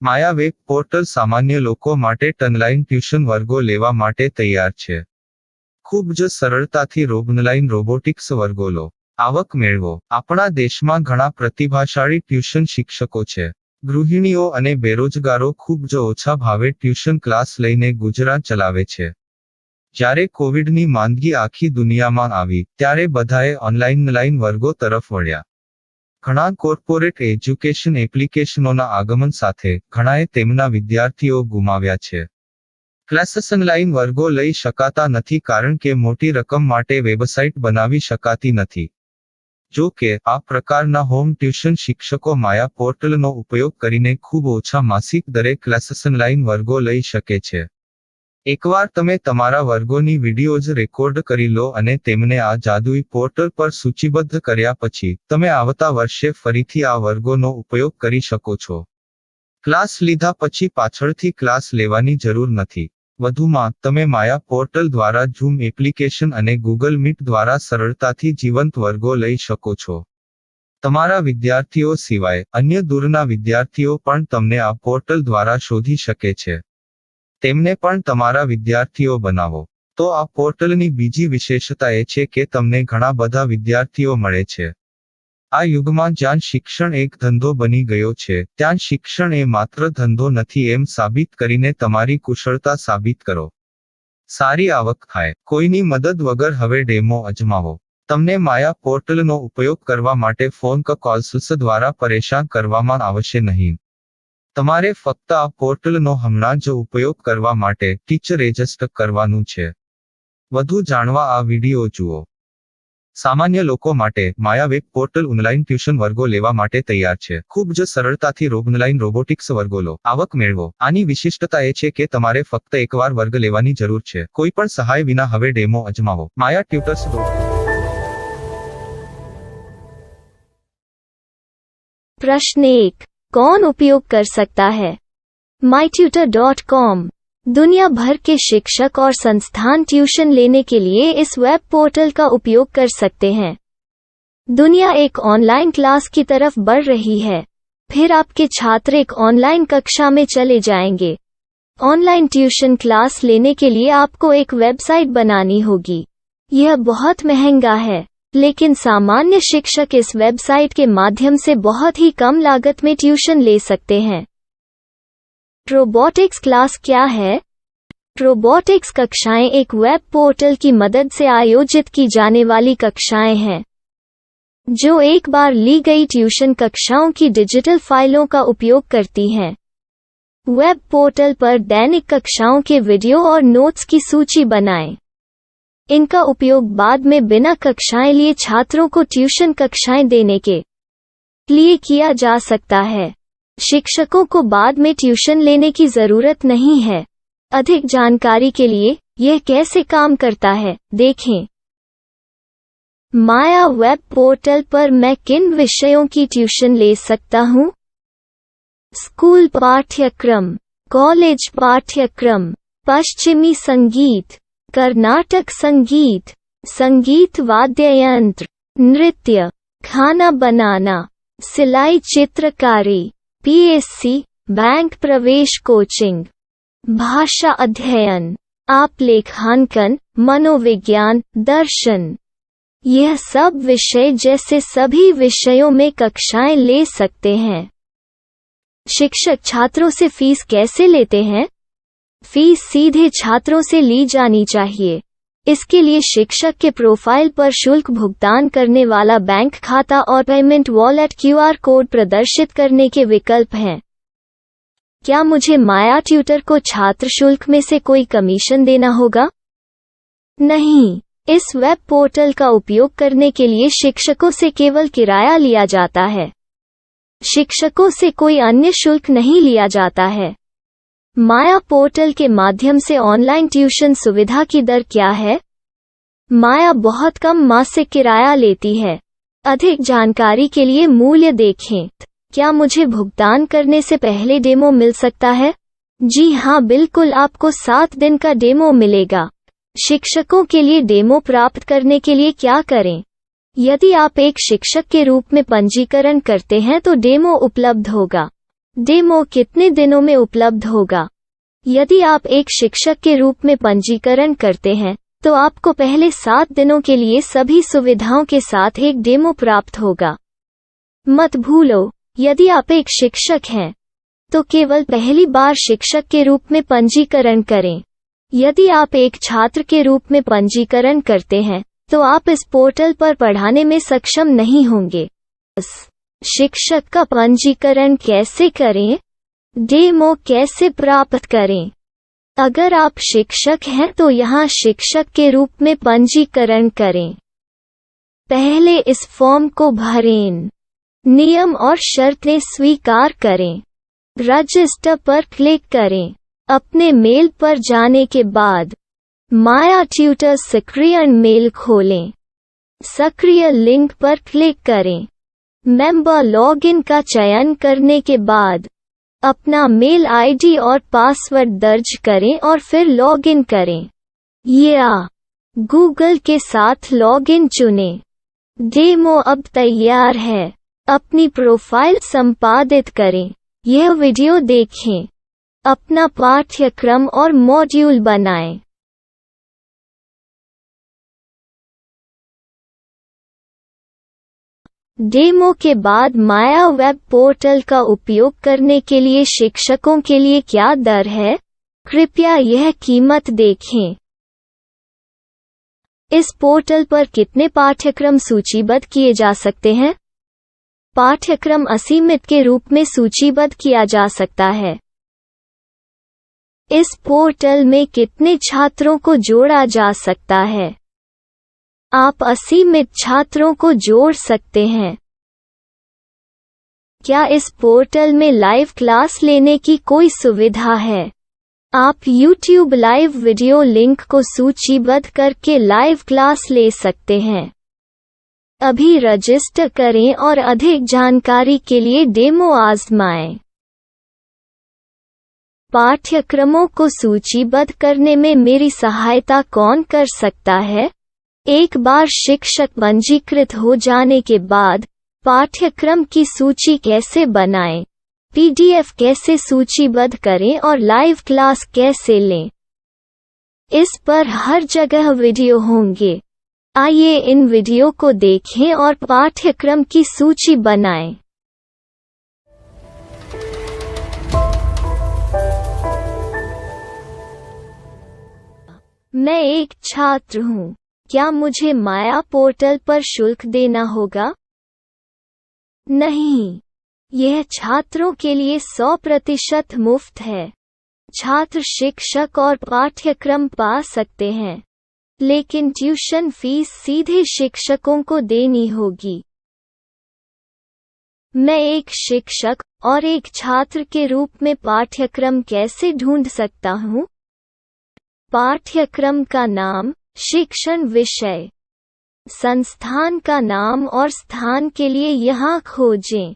માયા web portal સામાન્ય લોકો માટે ઓનલાઈન ટ્યુશન વર્ગો લેવા માટે તૈયાર છે. ખૂબ જ સરળતાથી ઓનલાઈન રોબોટિક્સ વર્ગો લો, આવક મેળવો. આપણા દેશમાં ઘણા પ્રતિભાશાળી ટ્યુશન શિક્ષકો છે. ગૃહિણીઓ અને બેરોજગારો ખૂબ જ ઓછા ભાવે ટ્યુશન ક્લાસ લઈને ગુજરાન ચલાવે છે. જ્યારે કોવિડની માંદગી આખી દુનિયામાં આવી ત્યારે બધાએ ઓનલાઈન વર્ગો તરફ વળ્યા. ઘણા કોર્પોરેટ એજ્યુકેશન એપ્લિકેશનોના આગમન સાથે ઘણાએ તેમના વિદ્યાર્થીઓ ગુમાવ્યા છે. ક્લાસીસ ઓનલાઈન વર્ગો લઈ શકાતા નથી કારણ કે મોટી રકમ માટે વેબસાઇટ બનાવી શકાતી નથી. જો કે આ પ્રકારના હોમ ટ્યુશન શિક્ષકો માયા પોર્ટલનો ઉપયોગ કરીને ખૂબ ઓછા માસિક દરે ક્લાસીસ ઓનલાઈન વર્ગો લઈ શકે છે. એકવાર તમે તમારા વર્ગોની વિડીયોઝ રેકોર્ડ કરી લો અને તેમને આ જાદુઈ પોર્ટલ પર સૂચિબદ્ધ કર્યા પછી તમે આવતા વર્ષે ફરીથી આ વર્ગોનો ઉપયોગ કરી શકો છો. ક્લાસ લીધા પછી પાછળથી ક્લાસ લેવાની જરૂર નથી. વધુમાં તમે માયા પોર્ટલ દ્વારા ઝૂમ એપ્લિકેશન અને ગૂગલ મીટ દ્વારા સરળતાથી જીવંત વર્ગો લઈ શકો છો. તમારા વિદ્યાર્થીઓ સિવાય અન્ય દૂરના વિદ્યાર્થીઓ પણ તમને આ પોર્ટલ દ્વારા શોધી શકે છે. તેમને પણ તમારા વિદ્યાર્થીઓ બનાવો. તો આ પોર્ટલની બીજી વિશેષતા એ છે કે તમને ઘણા બધા વિદ્યાર્થીઓ મળે છે. આ યુગમાં જ્યાં શિક્ષણ એક ધંધો બની ગયો છે ત્યાં શિક્ષણ એ માત્ર ધંધો નથી એમ સાબિત કરીને તમારી કુશળતા સાબિત કરો. સારી આવક થાય. કોઈની મદદ વગર હવે ડેમો અજમાવો. તમને માયા પોર્ટલનો ઉપયોગ કરવા માટે ફોન કોલ્સ દ્વારા પરેશાન કરવામાં આવશે નહીં. તમારે ફક્ત આ પોર્ટલનો હમણાં જ ઉપયોગ કરવા માટે ટીચર રજિસ્ટર કરવાનું છે. વધુ જાણવા આ વિડિયો જુઓ. સામાન્ય લોકો માટે માયા વેબ પોર્ટલ ઓનલાઈન ટ્યુશન વર્ગો લેવા માટે તૈયાર છે. ખૂબ જ સરળતાથી ઓનલાઈન રોબોટિક્સ વર્ગો લો, આવક મેળવો. આની વિશિષ્ટતા એ છે કે તમારે ફક્ત એકવાર વર્ગ લેવાની જરૂર છે. કોઈ પણ સહાય વિના હવે ડેમો અજમાવો. માયા ટ્યુટર્સ. प्रश्न 1. कौन उपयोग कर सकता है? mytutor.com दुनिया भर के शिक्षक और संस्थान ट्यूशन लेने के लिए इस वेब पोर्टल का उपयोग कर सकते हैं. दुनिया एक ऑनलाइन क्लास की तरफ बढ़ रही है. फिर आपके छात्र एक ऑनलाइन कक्षा में चले जाएंगे. ऑनलाइन ट्यूशन क्लास लेने के लिए आपको एक वेबसाइट बनानी होगी. यह बहुत महंगा है, लेकिन सामान्य शिक्षक इस वेबसाइट के माध्यम से बहुत ही कम लागत में ट्यूशन ले सकते हैं. रोबोटिक्स क्लास क्या है? रोबोटिक्स कक्षाएं एक वेब पोर्टल की मदद से आयोजित की जाने वाली कक्षाएं हैं, जो एक बार ली गई ट्यूशन कक्षाओं की डिजिटल फाइलों का उपयोग करती हैं. वेब पोर्टल पर दैनिक कक्षाओं के वीडियो और नोट्स की सूची बनाएं. इनका उपयोग बाद में बिना कक्षाएं लिए छात्रों को ट्यूशन कक्षाएं देने के लिए किया जा सकता है. शिक्षकों को बाद में ट्यूशन लेने की जरूरत नहीं है. अधिक जानकारी के लिए यह कैसे काम करता है देखें. माया वेब पोर्टल पर मैं किन विषयों की ट्यूशन ले सकता हूँ? स्कूल पाठ्यक्रम, कॉलेज पाठ्यक्रम, पश्चिमी संगीत, कर्नाटक संगीत, संगीत वाद्य यंत्र, नृत्य, खाना बनाना, सिलाई चित्रकारी, पीएससी, बैंक प्रवेश कोचिंग, भाषा अध्ययन, आलेखांकन, मनोविज्ञान, दर्शन. यह सब विषय जैसे सभी विषयों में कक्षाएं ले सकते हैं. शिक्षक छात्रों से फीस कैसे लेते हैं? फीस सीधे छात्रों से ली जानी चाहिए. इसके लिए शिक्षक के प्रोफाइल पर शुल्क भुगतान करने वाला बैंक खाता और पेमेंट वॉलेट क्यूआर कोड प्रदर्शित करने के विकल्प हैं. क्या मुझे माया ट्यूटर को छात्र शुल्क में से कोई कमीशन देना होगा? नहीं. इस वेब पोर्टल का उपयोग करने के लिए शिक्षकों से केवल किराया लिया जाता है. शिक्षकों से कोई अन्य शुल्क नहीं लिया जाता है. माया पोर्टल के माध्यम से ऑनलाइन ट्यूशन सुविधा की दर क्या है? माया बहुत कम मासिक किराया लेती है. अधिक जानकारी के लिए मूल्य देखें. क्या मुझे भुगतान करने से पहले डेमो मिल सकता है? जी हाँ, बिल्कुल. आपको 7 दिन का डेमो मिलेगा. शिक्षकों के लिए डेमो प्राप्त करने के लिए क्या करें? यदि आप एक शिक्षक के रूप में पंजीकरण करते हैं तो डेमो उपलब्ध होगा. डेमो कितने दिनों में उपलब्ध होगा? यदि आप एक शिक्षक के रूप में पंजीकरण करते हैं, तो आपको पहले 7 दिनों के लिए सभी सुविधाओं के साथ एक डेमो प्राप्त होगा। मत भूलो, यदि आप एक शिक्षक हैं, तो केवल पहली बार शिक्षक के रूप में पंजीकरण करें। यदि आप एक छात्र के रूप में पंजीकरण करते हैं, तो आप इस पोर्टल पर पढ़ाने में सक्षम नहीं होंगे। शिक्षक का पंजीकरण कैसे करें? डेमो कैसे प्राप्त करें? अगर आप शिक्षक हैं तो यहाँ शिक्षक के रूप में पंजीकरण करें। पहले इस फॉर्म को भरें। नियम और शर्तें स्वीकार करें। रजिस्टर पर क्लिक करें। अपने मेल पर जाने के बाद माया ट्यूटर सक्रिय मेल खोलें। सक्रिय लिंक पर क्लिक करें। मेंबर लॉगिन का चयन करने के बाद अपना मेल आईडी और पासवर्ड दर्ज करें और फिर लॉगिन करें या गूगल के साथ लॉगिन चुनें। डेमो अब तैयार है। अपनी प्रोफाइल संपादित करें। यह वीडियो देखें। अपना पाठ्यक्रम और मॉड्यूल बनाएं। डेमो के बाद माया वेब पोर्टल का उपयोग करने के लिए शिक्षकों के लिए क्या दर है? कृपया यह कीमत देखें। इस पोर्टल पर कितने पाठ्यक्रम सूचीबद्ध किए जा सकते हैं? पाठ्यक्रम असीमित के रूप में सूचीबद्ध किया जा सकता है। इस पोर्टल में कितने छात्रों को जोड़ा जा सकता है? आप असीमित छात्रों को जोड़ सकते हैं। क्या इस पोर्टल में लाइव क्लास लेने की कोई सुविधा है? आप YouTube लाइव वीडियो लिंक को सूचीबद्ध करके लाइव क्लास ले सकते हैं। अभी रजिस्टर करें और अधिक जानकारी के लिए डेमो आजमाएं। पाठ्यक्रमों को सूचीबद्ध करने में मेरी सहायता कौन कर सकता है? एक बार शिक्षक पंजीकृत हो जाने के बाद पाठ्यक्रम की सूची कैसे बनाएं, PDF कैसे सूचीबद्ध करें और लाइव क्लास कैसे लें, इस पर हर जगह वीडियो होंगे। आइए इन वीडियो को देखें और पाठ्यक्रम की सूची बनाएं। मैं एक छात्र हूँ। क्या मुझे माया पोर्टल पर शुल्क देना होगा? नहीं, यह छात्रों के लिए 100% मुफ्त है। छात्र शिक्षक और पाठ्यक्रम पा सकते हैं, लेकिन ट्यूशन फीस सीधे शिक्षकों को देनी होगी। मैं एक शिक्षक और एक छात्र के रूप में पाठ्यक्रम कैसे ढूंढ सकता हूँ? पाठ्यक्रम का नाम, शिक्षण विषय, संस्थान का नाम और स्थान के लिए यहाँ खोजें।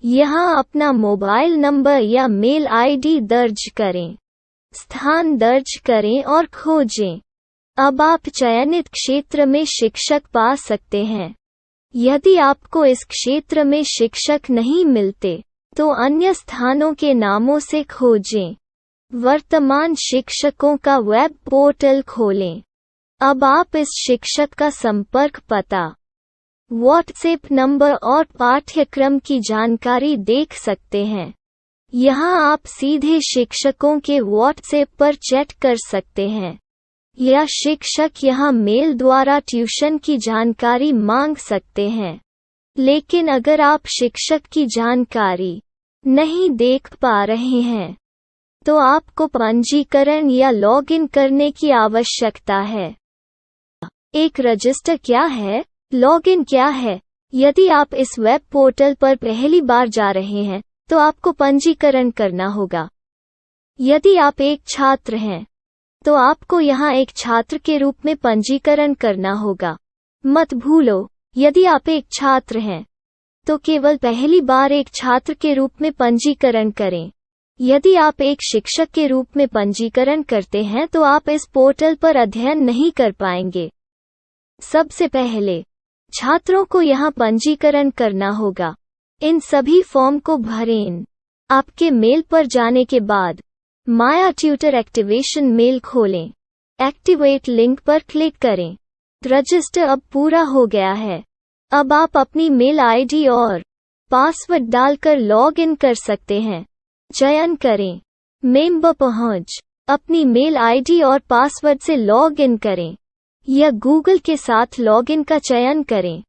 यहाँ अपना मोबाइल नंबर या मेल आईडी दर्ज करें। स्थान दर्ज करें और खोजें। अब आप चयनित क्षेत्र में शिक्षक पा सकते हैं। यदि आपको इस क्षेत्र में शिक्षक नहीं मिलते, तो अन्य स्थानों के नामों से खोजें। वर्तमान शिक्षकों का वेब पोर्टल खोलें। अब आप इस शिक्षक का संपर्क पता, व्हाट्सएप नंबर और पाठ्यक्रम की जानकारी देख सकते हैं। यहाँ आप सीधे शिक्षकों के व्हाट्सएप पर चैट कर सकते हैं, या शिक्षक यहाँ मेल द्वारा ट्यूशन की जानकारी मांग सकते हैं। लेकिन अगर आप शिक्षक की जानकारी नहीं देख पा रहे हैं, तो आपको पंजीकरण या लॉगिन करने की आवश्यकता है। एक रजिस्टर क्या है? लॉगिन क्या है? यदि आप इस वेब पोर्टल पर पहली बार जा रहे हैं, तो आपको पंजीकरण करना होगा। यदि आप एक छात्र हैं, तो आपको यहाँ एक छात्र के रूप में पंजीकरण करना होगा। मत भूलो, यदि आप एक छात्र हैं, तो केवल पहली बार एक छात्र के रूप में पंजीकरण करें। यदि आप एक शिक्षक के रूप में पंजीकरण करते हैं तो आप इस पोर्टल पर अध्ययन नहीं कर पाएंगे। सबसे पहले छात्रों को यहाँ पंजीकरण करना होगा। इन सभी फॉर्म को भरें। आपके मेल पर जाने के बाद माया ट्यूटर एक्टिवेशन मेल खोलें। एक्टिवेट लिंक पर क्लिक करें। रजिस्टर अब पूरा हो गया है। अब आप अपनी मेल आईडी और पासवर्ड डालकर लॉग इन कर सकते हैं। चयन करें मेंबर पहुंच। अपनी मेल आईडी और पासवर्ड से लॉग इन करें या गूगल के साथ लॉग इन का चयन करें।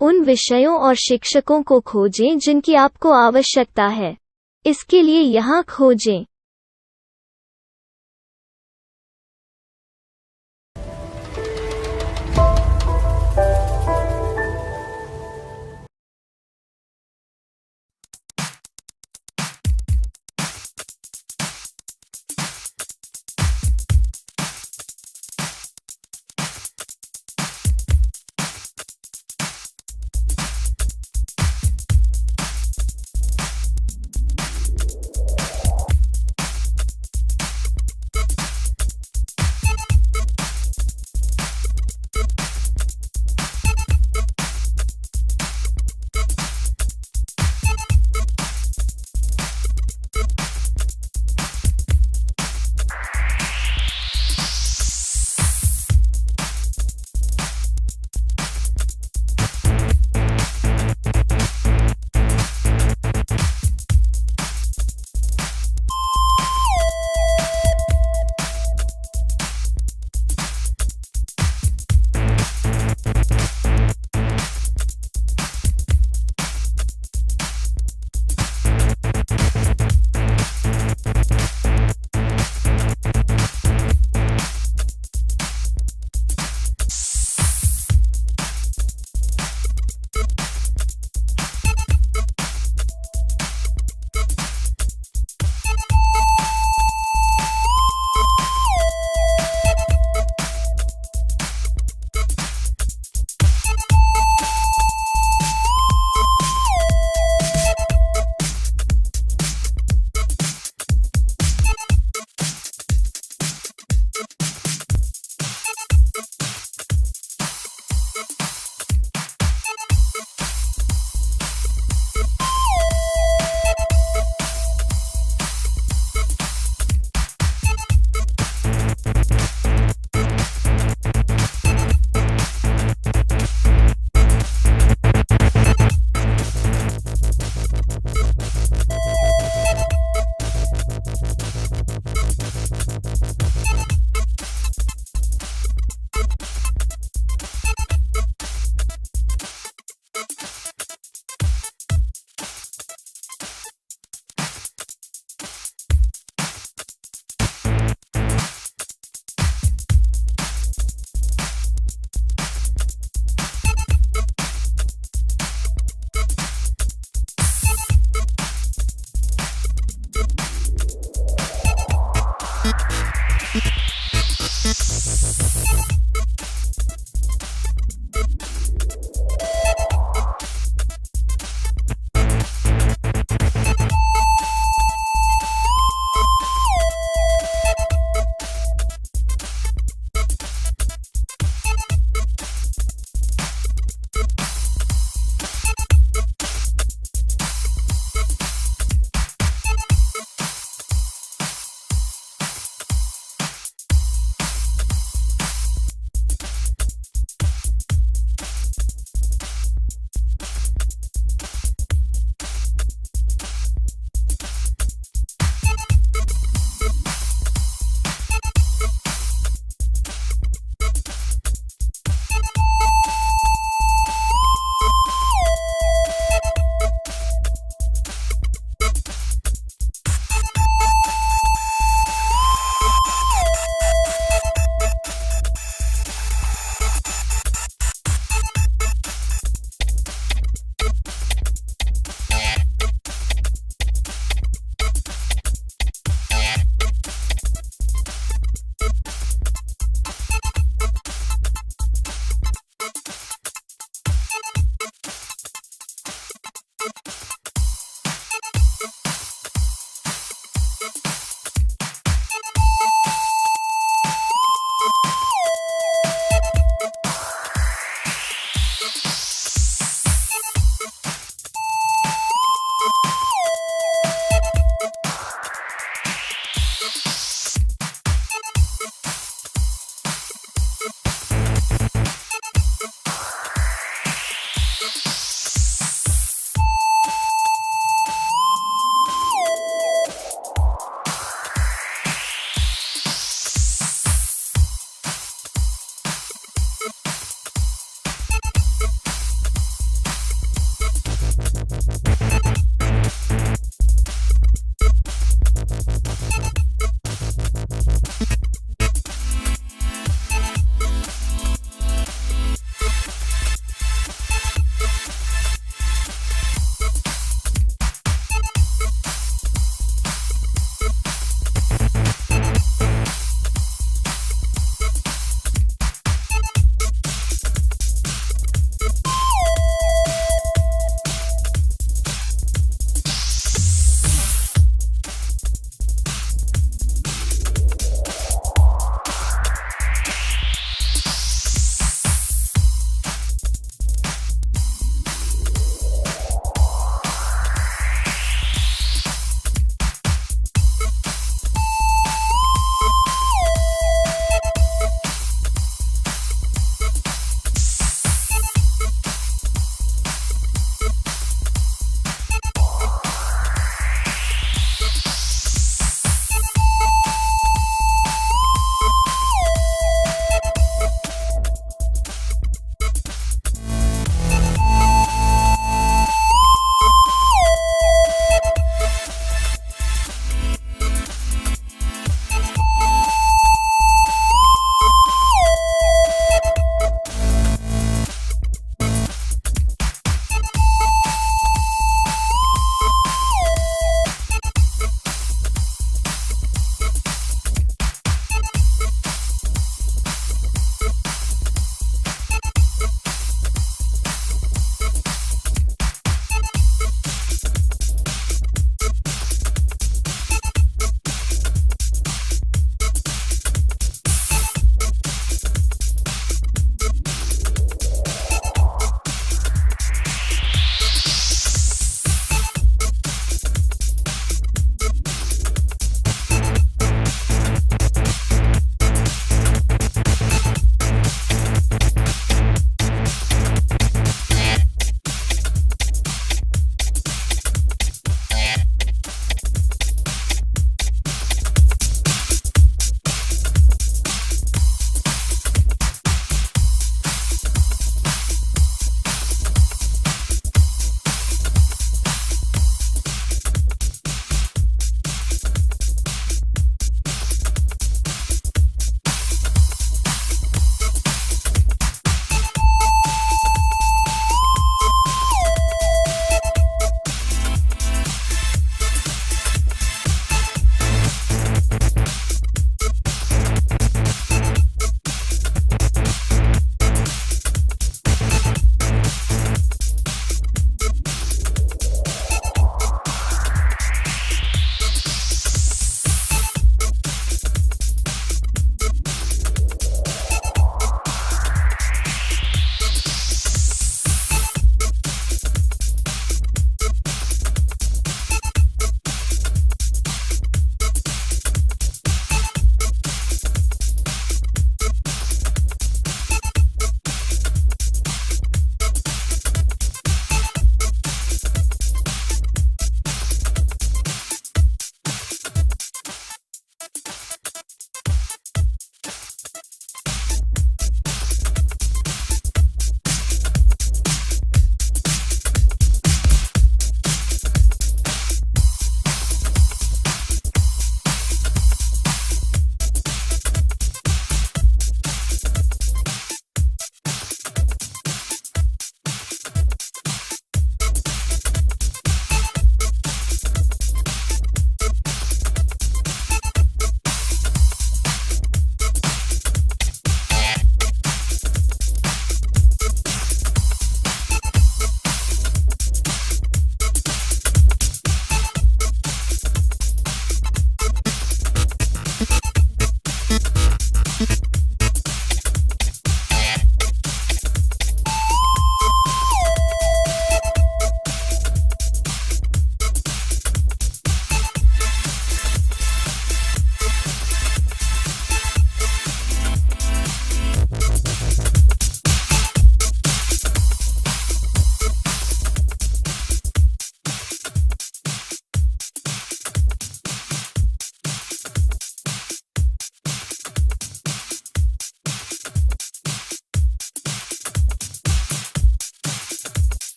उन विषयों और शिक्षकों को खोजें जिनकी आपको आवश्यकता है। इसके लिए यहाँ खोजें।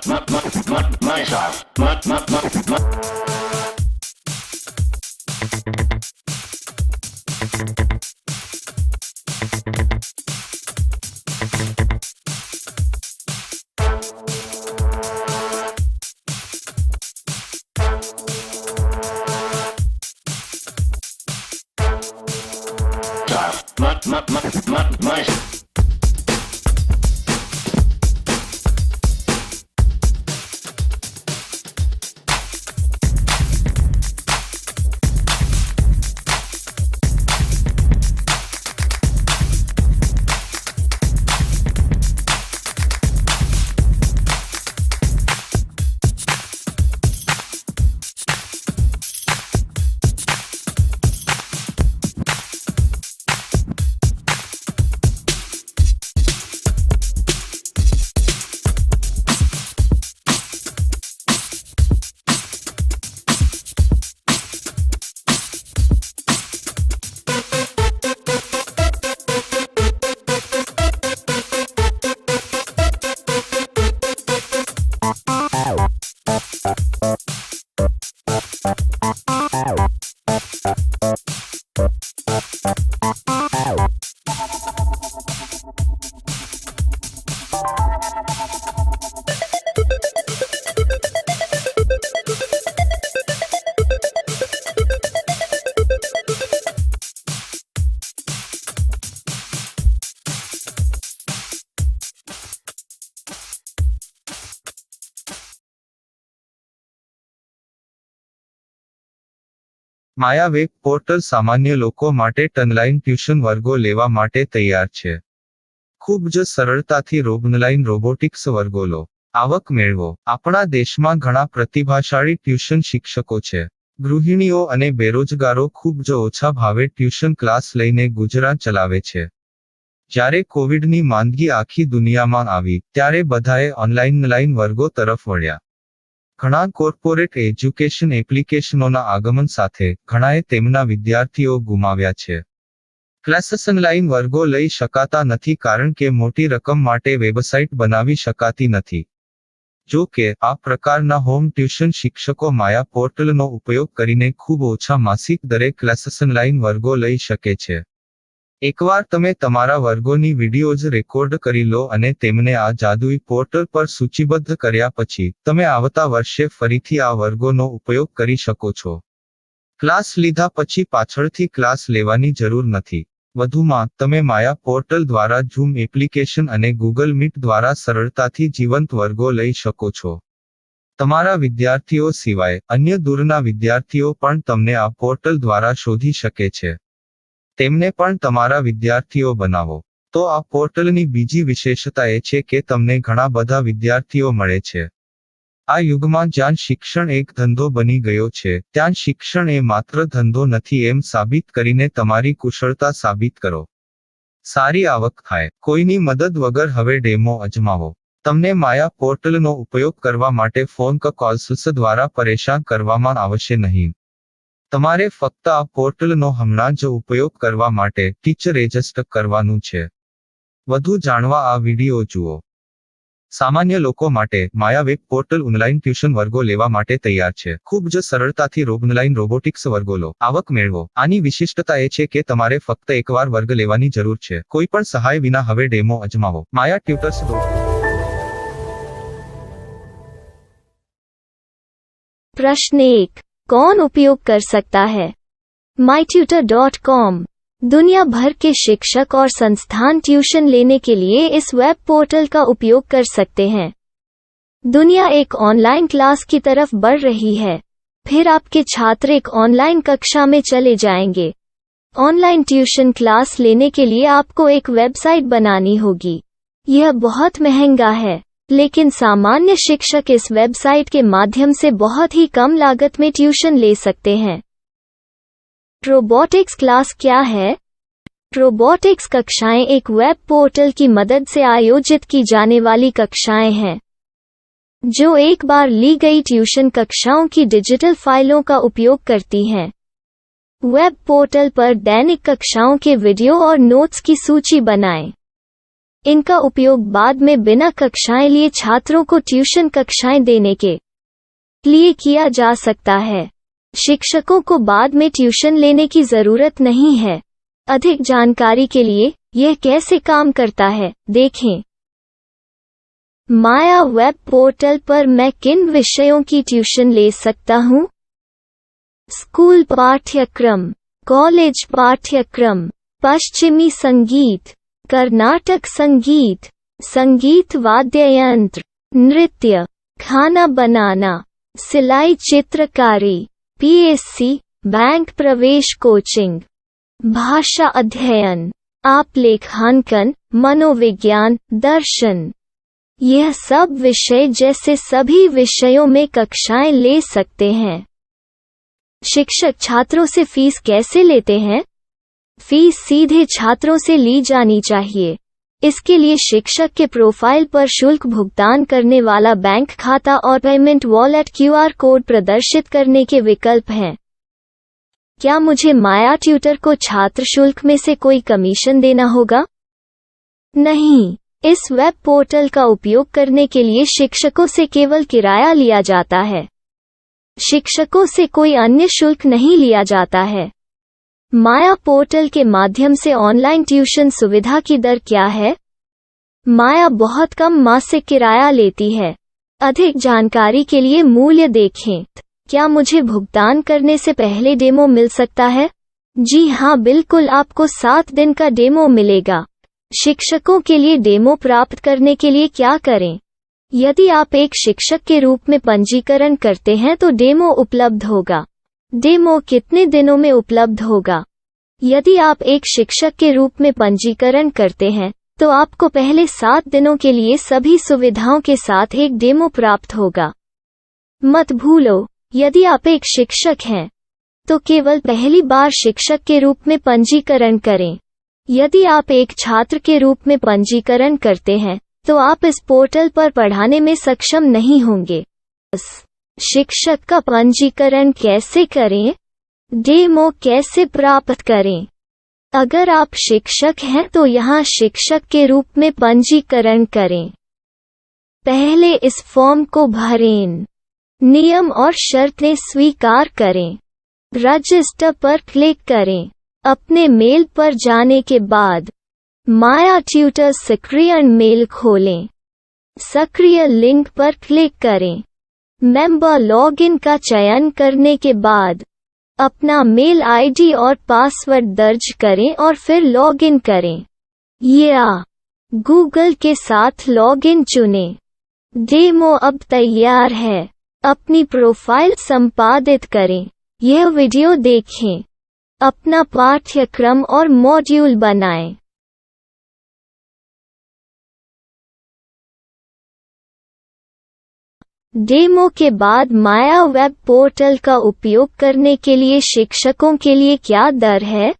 My style. My Maya web portal સામાન્ય લોકો માટે ઓનલાઈન ટ્યુશન વર્ગો લેવા માટે તૈયાર છે. ખૂબ જ સરળતાથી ઓનલાઈન રોબોટિક્સ વર્ગો લો. આવક મેળવો. આપણા દેશમાં ઘણા પ્રતિભાશાળી ટ્યુશન શિક્ષકો છે. ગૃહિણીઓ અને બેરોજગારો ખૂબ જ ઓછા ભાવે ટ્યુશન ક્લાસ લઈને ગુજરાન ચલાવે છે. જ્યારે કોવિડની માંદગી આખી દુનિયામાં આવી ત્યારે બધાએ ઓનલાઈન વર્ગો તરફ વળ્યા. ઘણા કોર્પોરેટ એજ્યુકેશન એપ્લિકેશનોના આગમન સાથે ઘણાએ તેમના વિદ્યાર્થીઓ ગુમાવ્યા છે. ક્લાસીસ ઓનલાઈન વર્ગો લઈ શકાતા નથી કારણ કે મોટી રકમ માટે વેબસાઇટ બનાવી શકાતી નથી. જો કે આ પ્રકારના હોમ ટ્યુશન શિક્ષકો માયા પોર્ટલનો ઉપયોગ કરીને ખૂબ ઓછા માસિક દરે ક્લાસીસ ઓનલાઈન વર્ગો લઈ શકે છે. એકવાર તમે તમારા વર્ગોની વિડીયોઝ રેકોર્ડ કરી લો અને તેમને આ જાદુઈ પોર્ટલ પર સૂચિબદ્ધ કર્યા પછી તમે આવતા વર્ષે ફરીથી આ વર્ગોનો ઉપયોગ કરી શકો છો. ક્લાસ લીધા પછી પાછળથી ક્લાસ લેવાની જરૂર નથી. વધુમાં તમે માયા પોર્ટલ દ્વારા ઝૂમ એપ્લિકેશન અને ગૂગલ મીટ દ્વારા સરળતાથી જીવંત વર્ગો લઈ શકો છો. તમારા વિદ્યાર્થીઓ સિવાય અન્ય દૂરના વિદ્યાર્થીઓ પણ તમને આ પોર્ટલ દ્વારા શોધી શકે છે. તેમને પણ તમારા વિદ્યાર્થીઓ બનાવો. તો આ પોર્ટલની બીજી વિશેષતા એ છે કે તમને ઘણા બધા વિદ્યાર્થીઓ મળે છે. આ યુગમાં જ્યાં શિક્ષણ એક ધંધો બની ગયો છે ત્યાં શિક્ષણ એ માત્ર ધંધો નથી એમ સાબિત કરીને તમારી કુશળતા સાબિત કરો. સારી આવક થાય. કોઈની મદદ વગર હવે ડેમો અજમાવો. તમને માયા પોર્ટલનો ઉપયોગ કરવા માટે ફોન કોલ્સ દ્વારા પરેશાન કરવામાં આવશે નહીં. તમારે ફક્ત આ પોર્ટલનો હમણાં જ ઉપયોગ કરવા માટે ટીચર રજિસ્ટર કરવાનું છે. વધુ જાણવા આ વિડિયો જુઓ. સામાન્ય લોકો માટે માયા વેબ પોર્ટલ ઓનલાઈન ટ્યુશન વર્ગો લેવા માટે તૈયાર છે. ખૂબ જ સરળતાથી ઓનલાઈન રોબોટિક્સ વર્ગો લો. આવક મેળવો. આની વિશિષ્ટતા એ છે કે તમારે ફક્ત એકવાર વર્ગ લેવાની જરૂર છે. કોઈ પણ સહાય વિના હવે ડેમો અજમાવો. માયા ટ્યુટર્સ. प्रश्न 1. कौन उपयोग कर सकता है? mytutor.com दुनिया भर के शिक्षक और संस्थान ट्यूशन लेने के लिए इस वेब पोर्टल का उपयोग कर सकते हैं. दुनिया एक ऑनलाइन क्लास की तरफ बढ़ रही है. फिर आपके छात्र एक ऑनलाइन कक्षा में चले जाएंगे. ऑनलाइन ट्यूशन क्लास लेने के लिए आपको एक वेबसाइट बनानी होगी. यह बहुत महंगा है, लेकिन सामान्य शिक्षक इस वेबसाइट के माध्यम से बहुत ही कम लागत में ट्यूशन ले सकते हैं. रोबोटिक्स क्लास क्या है? रोबोटिक्स कक्षाएं एक वेब पोर्टल की मदद से आयोजित की जाने वाली कक्षाएं हैं, जो एक बार ली गई ट्यूशन कक्षाओं की डिजिटल फाइलों का उपयोग करती हैं. वेब पोर्टल पर दैनिक कक्षाओं के वीडियो और नोट्स की सूची बनाएं. इनका उपयोग बाद में बिना कक्षाएं लिए छात्रों को ट्यूशन कक्षाएं देने के लिए किया जा सकता है। शिक्षकों को बाद में ट्यूशन लेने की जरूरत नहीं है। अधिक जानकारी के लिए यह कैसे काम करता है, देखें। माया वेब पोर्टल पर मैं किन विषयों की ट्यूशन ले सकता हूँ? स्कूल पाठ्यक्रम, कॉलेज पाठ्यक्रम, पश्चिमी संगीत, कर्नाटक संगीत, संगीत वाद्य यंत्र, नृत्य, खाना बनाना, सिलाई चित्रकारी, पीएससी, बैंक प्रवेश कोचिंग, भाषा अध्ययन, आप लेखांकन, मनोविज्ञान, दर्शन। यह सब विषय जैसे सभी विषयों में कक्षाएं ले सकते हैं। शिक्षक छात्रों से फीस कैसे लेते हैं? फीस सीधे छात्रों से ली जानी चाहिए। इसके लिए शिक्षक के प्रोफाइल पर शुल्क भुगतान करने वाला बैंक खाता और पेमेंट वॉलेट क्यूआर कोड प्रदर्शित करने के विकल्प हैं। क्या मुझे माया ट्यूटर को छात्र शुल्क में से कोई कमीशन देना होगा? नहीं, इस वेब पोर्टल का उपयोग करने के लिए शिक्षकों से केवल किराया लिया जाता है। शिक्षकों से कोई अन्य शुल्क नहीं लिया जाता है। माया पोर्टल के माध्यम से ऑनलाइन ट्यूशन सुविधा की दर क्या है? माया बहुत कम मासिक किराया लेती है। अधिक जानकारी के लिए मूल्य देखें। क्या मुझे भुगतान करने से पहले डेमो मिल सकता है? जी हाँ, बिल्कुल, आपको 7 दिन का डेमो मिलेगा। शिक्षकों के लिए डेमो प्राप्त करने के लिए क्या करें? यदि आप एक शिक्षक के रूप में पंजीकरण करते हैं तो डेमो उपलब्ध होगा। डेमो कितने दिनों में उपलब्ध होगा? यदि आप एक शिक्षक के रूप में पंजीकरण करते हैं तो आपको पहले 7 दिनों के लिए सभी सुविधाओं के साथ एक डेमो प्राप्त होगा। मत भूलो, यदि आप एक शिक्षक हैं तो केवल पहली बार शिक्षक के रूप में पंजीकरण करें। यदि आप एक छात्र के रूप में पंजीकरण करते हैं तो आप इस पोर्टल पर पढ़ाने में सक्षम नहीं होंगे। शिक्षक का पंजीकरण कैसे करें? डेमो कैसे प्राप्त करें? अगर आप शिक्षक हैं तो यहाँ शिक्षक के रूप में पंजीकरण करें। पहले इस फॉर्म को भरें। नियम और शर्तें स्वीकार करें। रजिस्टर पर क्लिक करें। अपने मेल पर जाने के बाद माया ट्यूटर सक्रियण मेल खोलें। सक्रिय लिंक पर क्लिक करें। मेंबर लॉगिन का चयन करने के बाद अपना मेल आईडी और पासवर्ड दर्ज करें और फिर लॉगिन करें या गूगल के साथ लॉगिन चुनें। डेमो अब तैयार है। अपनी प्रोफाइल संपादित करें। यह वीडियो देखें। अपना पाठ्यक्रम और मॉड्यूल बनाएं। डेमो के बाद माया वेब पोर्टल का उपयोग करने के लिए शिक्षकों के लिए क्या दर है?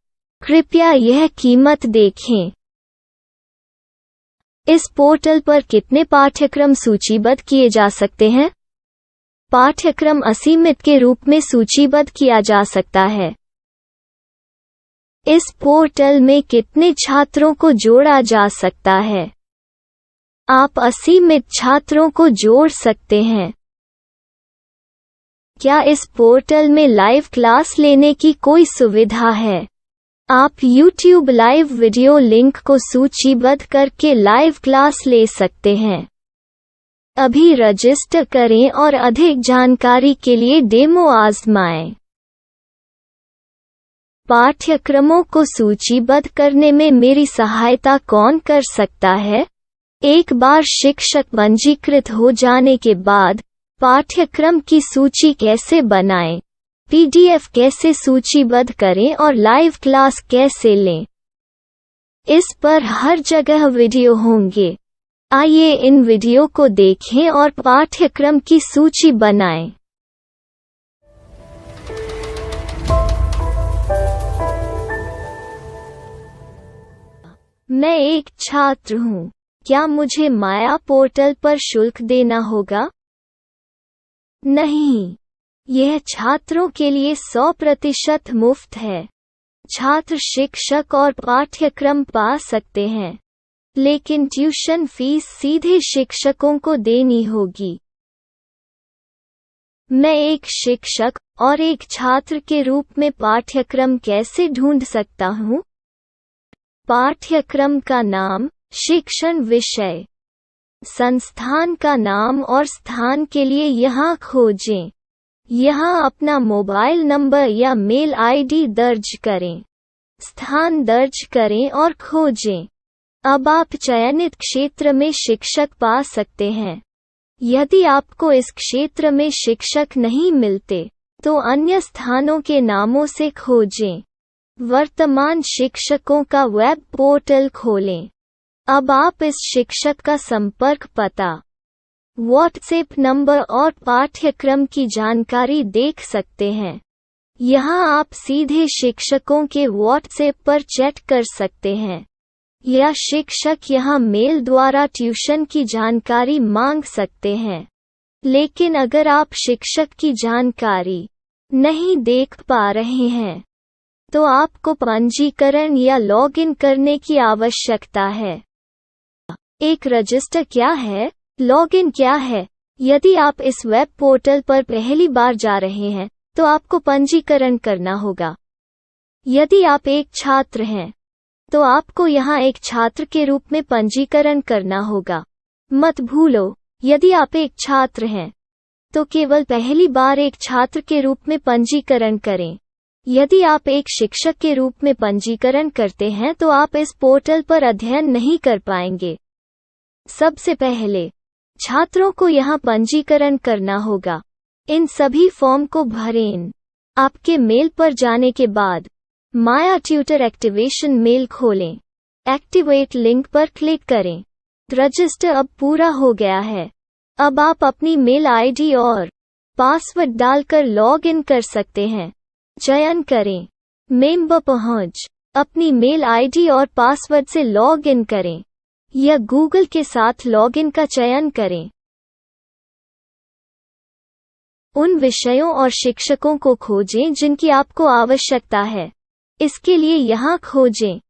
कृपया यह कीमत देखें। इस पोर्टल पर कितने पाठ्यक्रम सूचीबद्ध किए जा सकते हैं? पाठ्यक्रम असीमित के रूप में सूचीबद्ध किया जा सकता है। इस पोर्टल में कितने छात्रों को जोड़ा जा सकता है? आप असीमित छात्रों को जोड़ सकते हैं। क्या इस पोर्टल में लाइव क्लास लेने की कोई सुविधा है? आप YouTube लाइव वीडियो लिंक को सूचीबद्ध करके लाइव क्लास ले सकते हैं। अभी रजिस्टर करें और अधिक जानकारी के लिए डेमो आजमाएं। पाठ्यक्रमों को सूचीबद्ध करने में मेरी सहायता कौन कर सकता है? एक बार शिक्षक पंजीकृत हो जाने के बाद पाठ्यक्रम की सूची कैसे बनाएं, PDF कैसे सूचीबद्ध करें और लाइव क्लास कैसे लें, इस पर हर जगह वीडियो होंगे। आइए इन वीडियो को देखें और पाठ्यक्रम की सूची बनाएं। मैं एक छात्र हूँ। क्या मुझे माया पोर्टल पर शुल्क देना होगा? नहीं, यह छात्रों के लिए 100% मुफ्त है। छात्र शिक्षक और पाठ्यक्रम पा सकते हैं। लेकिन ट्यूशन फीस सीधे शिक्षकों को देनी होगी। मैं एक शिक्षक और एक छात्र के रूप में पाठ्यक्रम कैसे ढूंढ सकता हूँ? पाठ्यक्रम का नाम, शिक्षण विषय, संस्थान का नाम और स्थान के लिए यहाँ खोजें। यहाँ अपना मोबाइल नंबर या मेल आईडी दर्ज करें। स्थान दर्ज करें और खोजें। अब आप चयनित क्षेत्र में शिक्षक पा सकते हैं। यदि आपको इस क्षेत्र में शिक्षक नहीं मिलते, तो अन्य स्थानों के नामों से खोजें। वर्तमान शिक्षकों का वेब पोर्टल खोलें। अब आप इस शिक्षक का संपर्क पता, व्हाट्सएप नंबर और पाठ्यक्रम की जानकारी देख सकते हैं। यहाँ आप सीधे शिक्षकों के व्हाट्सएप पर चैट कर सकते हैं, या शिक्षक यहाँ मेल द्वारा ट्यूशन की जानकारी मांग सकते हैं। लेकिन अगर आप शिक्षक की जानकारी नहीं देख पा रहे हैं, तो आपको पंजीकरण या लॉगिन करने की आवश्यकता है। एक रजिस्टर क्या है? लॉगिन क्या है? यदि आप इस वेब पोर्टल पर पहली बार जा रहे हैं, तो आपको पंजीकरण करना होगा। यदि आप एक छात्र हैं, तो आपको यहाँ एक छात्र के रूप में पंजीकरण करना होगा। मत भूलो, यदि आप एक छात्र हैं, तो केवल पहली बार एक छात्र के रूप में पंजीकरण करें। यदि आप एक शिक्षक के रूप में पंजीकरण करते हैं, तो आप इस पोर्टल पर अध्ययन नहीं कर पाएंगे। सबसे पहले छात्रों को यहाँ पंजीकरण करना होगा। इन सभी फॉर्म को भरें। आपके मेल पर जाने के बाद माया ट्यूटर एक्टिवेशन मेल खोलें। एक्टिवेट लिंक पर क्लिक करें। रजिस्टर अब पूरा हो गया है। अब आप अपनी मेल आईडी और पासवर्ड डालकर लॉग इन कर सकते हैं। चयन करें मेंबर पहुंच। अपनी मेल आईडी और पासवर्ड से लॉग इन करें, या गूगल के साथ लॉगिन का चयन करें। उन विषयों और शिक्षकों को खोजें जिनकी आपको आवश्यकता है। इसके लिए यहाँ खोजें।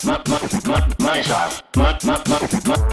Money shot. Money.